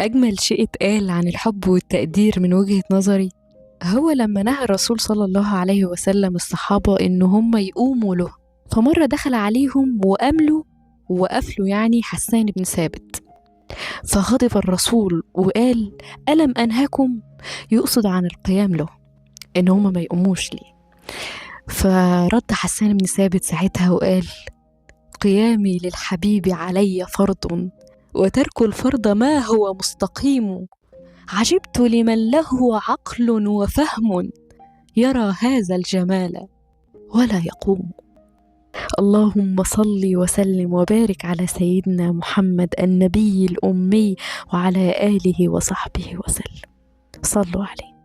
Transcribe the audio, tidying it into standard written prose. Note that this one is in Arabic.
أجمل شيء اتقال عن الحب والتقدير من وجهة نظري هو لما نهى الرسول صلى الله عليه وسلم الصحابة إن هم يقوموا له. فمرة دخل عليهم وأملوا وقفلوا يعني حسان بن ثابت، فغضب الرسول وقال: ألم أنهكم؟ يقصد عن القيام له، إن هم ما يقوموش ليه. فرد حسان بن ثابت ساعتها وقال: قيامي للحبيب علي فرض، وترك الفرض ما هو مستقيم. عجبت لمن له عقل وفهم، يرى هذا الجمال ولا يقوم. اللهم صل وسلم وبارك على سيدنا محمد النبي الأمي وعلى آله وصحبه وسلم. صلوا عليه.